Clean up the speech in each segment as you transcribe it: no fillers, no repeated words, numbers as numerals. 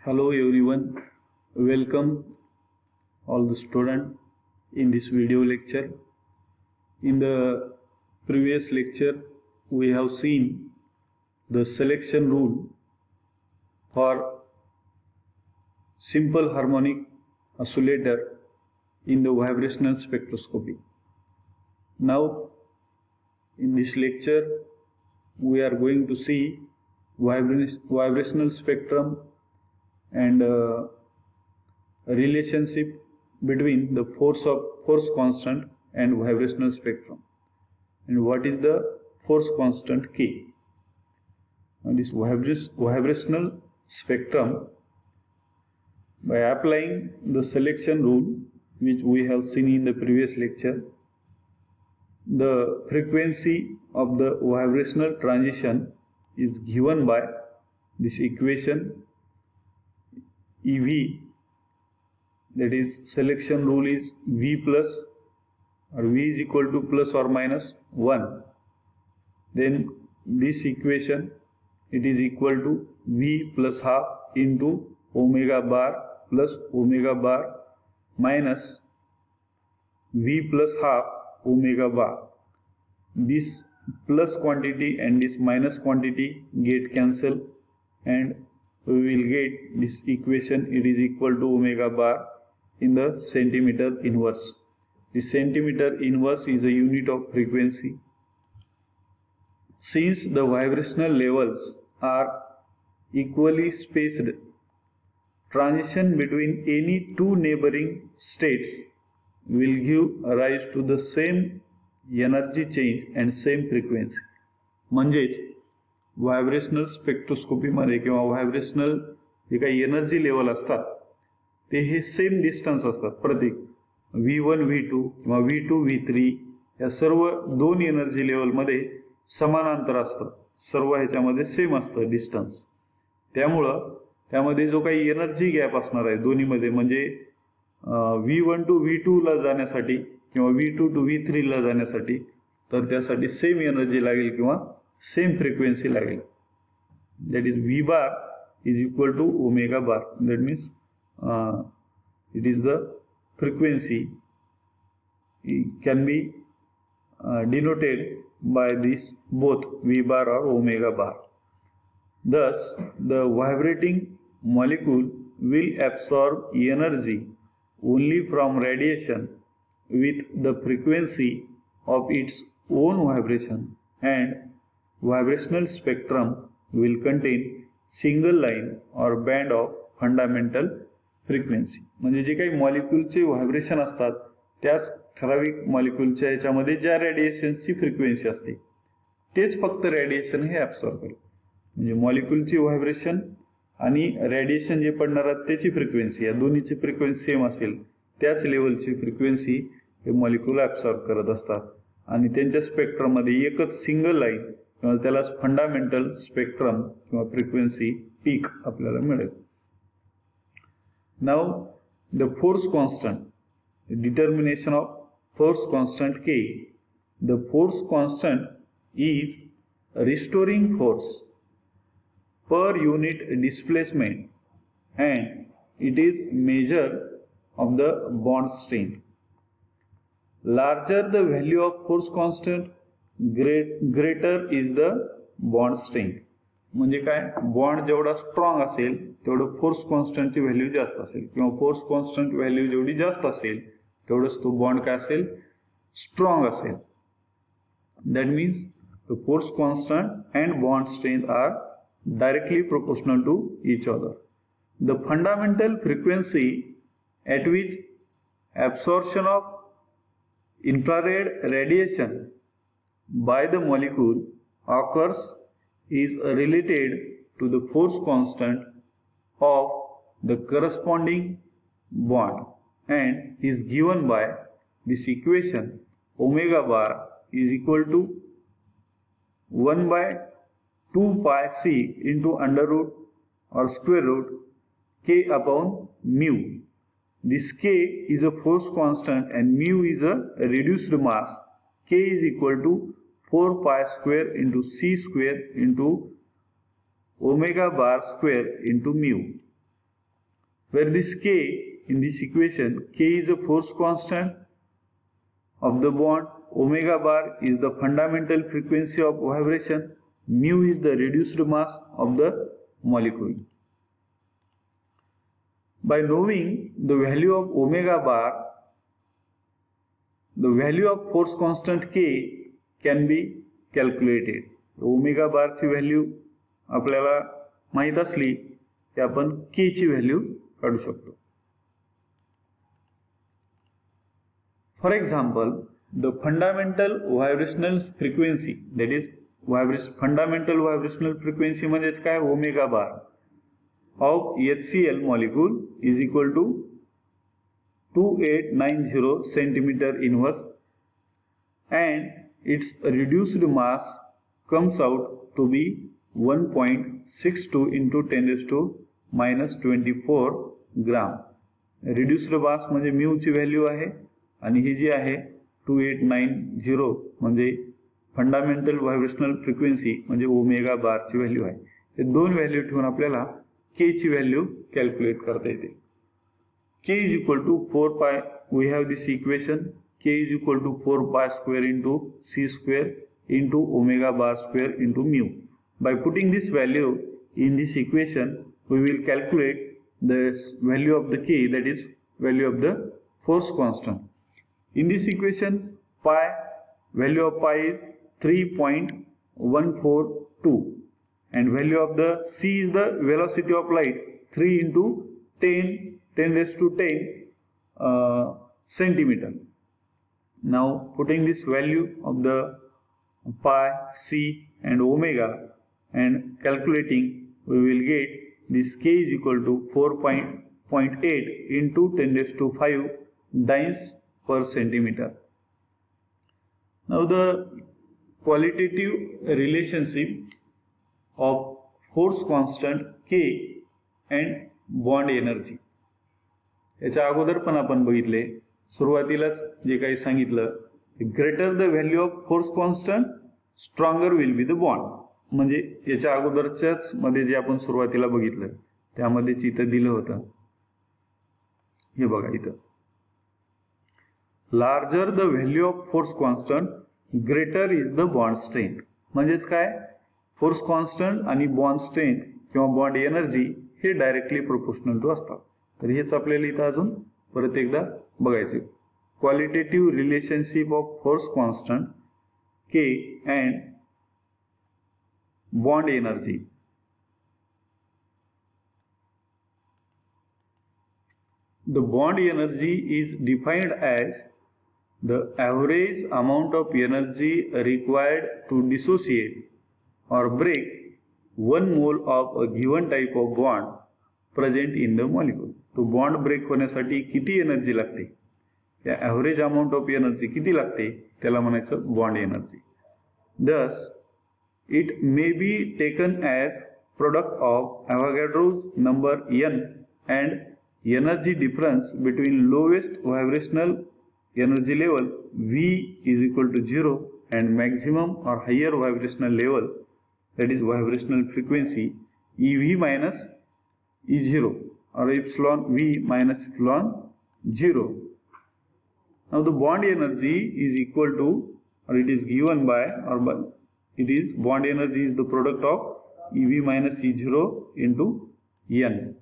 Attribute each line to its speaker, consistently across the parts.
Speaker 1: Hello everyone, welcome all the students in this video lecture. In the previous lecture we have seen the selection rule for simple harmonic oscillator in the vibrational spectroscopy. Now in this lecture we are going to see vibrational spectrum and relationship between the force constant and vibrational spectrum, and what is the force constant K. Now this vibrational spectrum, by applying the selection rule which we have seen in the previous lecture, the frequency of the vibrational transition is given by this equation EV, that is selection rule is V plus, or V is equal to plus or minus 1. Then this equation, it is equal to V plus half into omega bar plus omega bar minus V plus half omega bar. This plus quantity and this minus quantity get cancelled, and we will get this equation, it is equal to omega bar in the centimeter inverse. The centimeter inverse is a unit of frequency. Since the vibrational levels are equally spaced, transition between any two neighboring states will give rise to the same energy change and same frequency. म्हणजेच vibrational स्पेक्ट्रोस्कोपीमध्ये किंवा vibrational जे काही energy level असतात ते हे same distance असतात. प्रत्येक V1 V2 किंवा V2 V3 या सर्व दोन एनर्जी लेवलमध्ये समान अंतर असतं. सर्व ह्याच्यामध्ये सेम असतं डिस्टन्स. त्यामुळं त्यामध्ये जो काही एनर्जी गॅप असणार आहे दोन्हीमध्ये, म्हणजे V1 to V2 ला जाण्यासाठी किंवा V2 to V3 ला जाण्यासाठी, तर त्यासाठी सेम एनर्जी लागेल किंवा same frequency लागेल. That is V bar is equal to omega bar. That means it is the frequency. It can be denoted by this both V bar or omega bar. Thus, the vibrating molecule will absorb energy only from radiation with the frequency of its own vibration, and vibrational spectrum will contain single line or band of fundamental frequency. म्हणजे जे काही मॉलिक्यूलचे vibration असतात त्याच ठराविक मॉलिक्यूलच्या याच्यामध्ये ज्या रेडिएशनची frequency असते तेच फक्त रेडिएशन हे ॲब्सॉर्ब करेल. म्हणजे मॉलिक्यूलची व्हायब्रेशन आणि रेडिएशन जे पडणार आहे त्याची फ्रिक्वेन्सी, या दोन्हीची फ्रिक्वेन्सी सेम असेल त्याच लेवलची फ्रिक्वेन्सी हे मॉलिक्यूल ॲब्सॉर्ब करत असतात, आणि त्यांच्या स्पेक्ट्रममध्ये एकच सिंगल लाईन किंवा त्यालाच फंडामेंटल स्पेक्ट्रम किंवा फ्रिक्वेन्सी पीक आपल्याला मिळेल. Now the force constant, determination of force constant K. The force constant is restoring force per unit displacement and it is measure of the bond strength. Larger the value of force constant, greater is the bond strength. म्हणजे काय, bond जेवढा strong असेल तेवढं force कॉन्स्टंटची value जास्त असेल, किंवा force constant value जेवढी जास्त असेल तेवढंच तो बॉन्ड काय असेल, स्ट्रॉंग असेल. That means the force constant and bond strength are directly proportional to each other. The fundamental frequency at which absorption of infrared radiation by the molecule occurs is related to the force constant of the corresponding bond and is given by this equation. Omega bar is equal to 1 by 2 pi c into under root or square root K upon mu. This K is a force constant and mu is a reduced mass. K is equal to 4 pi square into c square into omega bar square into mu. where this K in this equation, K is a force constant of the bond, omega bar is the fundamental frequency of vibration, mu is the reduced mass of the molecule. By knowing the value of omega bar, the value of force constant K can be calculated. Omega बार ची value आपल्याला माहित असली की आपण K ची value काढू शकतो. For example, the fundamental vibrational frequency, that is fundamental vibrational frequency म्हणजेच काय, omega bar of HCl molecule is equal to 2890 centimeter inverse, and its reduced mass comes out to be 1.62 into 10 raised to minus 24 gram. reduced mass म्हणजे mu ची value आहे आणि ही जी आहे 2890 म्हणजे fundamental vibrational frequency म्हणजे omega बार ची value आहे. हे दोन व्हॅल्यू ठेवून आपल्याला K ची व्हॅल्यू कॅल्क्युलेट करता येते. K is equal to 4 pi, we have this equation, K is equal to 4 pi square into C square into omega bar square into mu. By putting this value in this equation, we will calculate the value of the K, that is value of the force constant. In this equation, pi, value of pi is 3.142 and value of the C is the velocity of light, 3 into 10 raised to 10 centimeter. Now putting this value of the pi, C and omega and calculating, we will get this K is equal to 4.8 into 10 raised to 5 dynes per centimeter. Now the qualitative relationship of force constant K and bond energy. याच्या अगोदर पण आपण बघितले, सुरुवातीलाच जे काही सांगितलं, greater the value of force constant stronger will be the bond. म्हणजे याच्या अगोदरच्याच मध्ये जे आपण सुरुवातीला बघितलं त्यामध्येच इथं दिलं होतं, हे बघा इथं, larger the value of force constant greater is the bond strength. म्हणजेच काय, फोर्स कॉन्स्टंट आणि बॉन्ड स्ट्रेंथ किंवा बॉन्ड एनर्जी हे डायरेक्टली प्रोपोर्शनल टू असतात. तर हेच आपल्याला इथं अजून परत एकदा बघायचे. Qualitative relationship of force constant K and bond energy. The bond energy is defined as the average amount of energy required to dissociate or break 1 mole of a given type of bond present in the molecule. तो bond break होण्यासाठी किती energy लागते, त्या average amount of energy किती लागते त्याला म्हणायचं bond energy. Thus, it may be taken as product of Avogadro's number n and energy difference between lowest vibrational energy level V is equal to 0 and maximum or higher vibrational level, that is vibrational frequency, EV minus E0 or epsilon V minus epsilon 0. Now the bond energy is equal to, or it is given by, or by, it is bond energy is the product of EV minus E0 into N.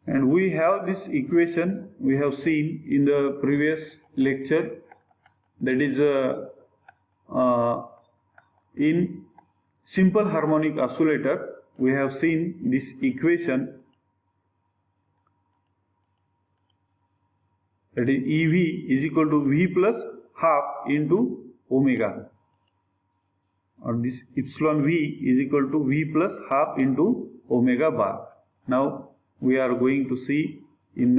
Speaker 1: And we have this equation we have seen in the previous lecture, that is in simple harmonic oscillator we have seen this equation, that is EV is equal to V plus half into omega, or this epsilon V is equal to V plus half into omega bar. Now we are going to see in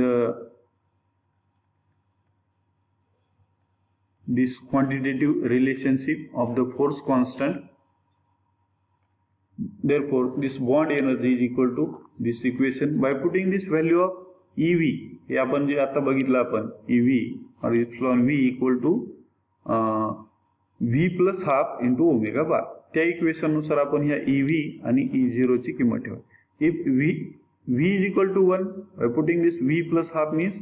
Speaker 1: this quantitative relationship of the force constant. Therefore this bond energy is equal to this equation. By putting this value of EV, हे आपण जे आता बघितलं आपण EV or epsilon V equal to V plus half into omega bar, त्या equation नुसार आपण ह्या EV आणि E0 ची किंमत ठेवू. If V is equal to 1. By putting this V plus half means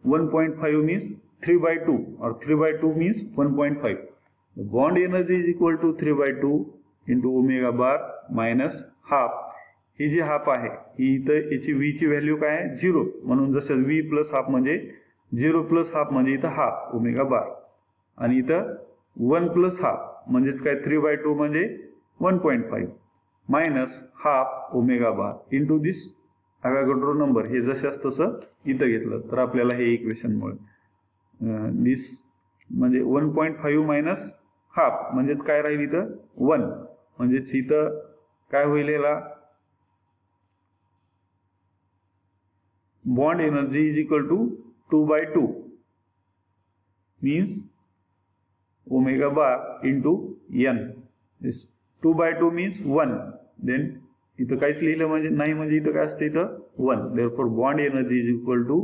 Speaker 1: 1.5 means 3 by 2 or 3 by 2 means 1.5. The bond energy is equal to 3 by 2 into omega bar minus half. He ji half आहे ही इथं याची V ची value काय आहे 0, म्हणून जसं V plus half म्हणजे 0 plus half म्हणजे इथं हाफ ओमेगा बार आणि इथं 1 प्लस हाफ म्हणजेच काय 3 by 2 म्हणजे 1.5 minus half omega bar into this Avogadro number. हे जशास तसं इथं घेतलं तर आपल्याला हे इक्वेशन मिळेल. दिस म्हणजे 1.5 मायनस हाफ म्हणजेच काय राहील इथं 1, म्हणजेच इथं काय होईल याला bond energy is equal to 2 by 2 means omega bar into n. This 2 by 2 means 1. Then इथं काहीच लिहिलं म्हणजे नाही, म्हणजे इथं काय असतं इथं 1. Therefore bond energy is equal to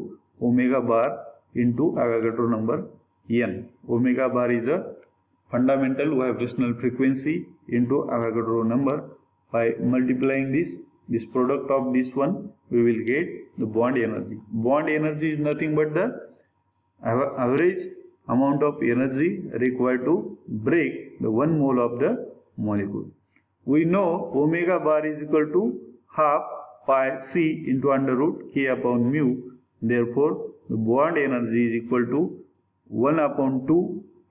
Speaker 1: omega bar into Avogadro number n. Omega bar is a fundamental vibrational frequency into Avogadro number. By multiplying this product of this one, we will get the bond energy. Bond energy is nothing but the average amount of energy required to break the 1 mole of the molecule. We know omega bar is equal to half pi c into under root k upon mu. Therefore, the bond energy is equal to 1 upon 2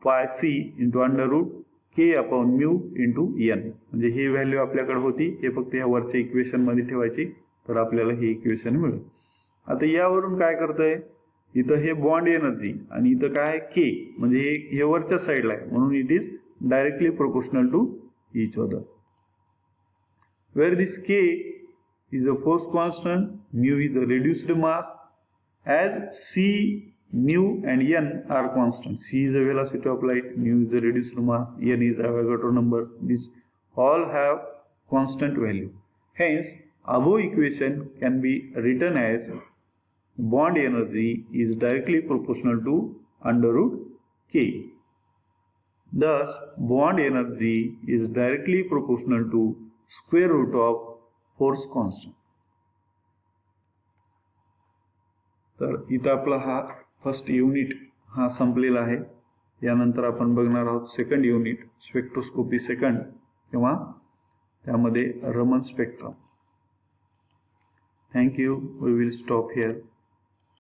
Speaker 1: pi c into under root k upon mu into n. म्हणजे ही value आपल्याकडे होती, हे फक्त या वरच्या equation मध्ये ठेवायची तर आपल्याला हे इक्वेशन मिळेल. आता यावरून काय करतंय, इथं हे बॉन्ड एनर्जी आणि इथं काय आहे के, म्हणजे हे वरच्या साईडला आहे म्हणून it is directly proportional to each other. Where this k is a force constant, mu is a reduced mass, as c, mu and n are constant. C is the velocity of light, mu is the reduced mass, n is Avogadro number. These all have constant value. Hence, above equation can be written as bond energy is directly proportional to under root k. Thus, bond energy is directly proportional to square root of force constant. तर इथं आपला हा first unit हा संपलेला आहे. यानंतर आपण बघणार आहोत सेकंड युनिट, स्पेक्ट्रोस्कोपी सेकंड किंवा त्यामध्ये Raman spectrum. Thank you. We will stop here.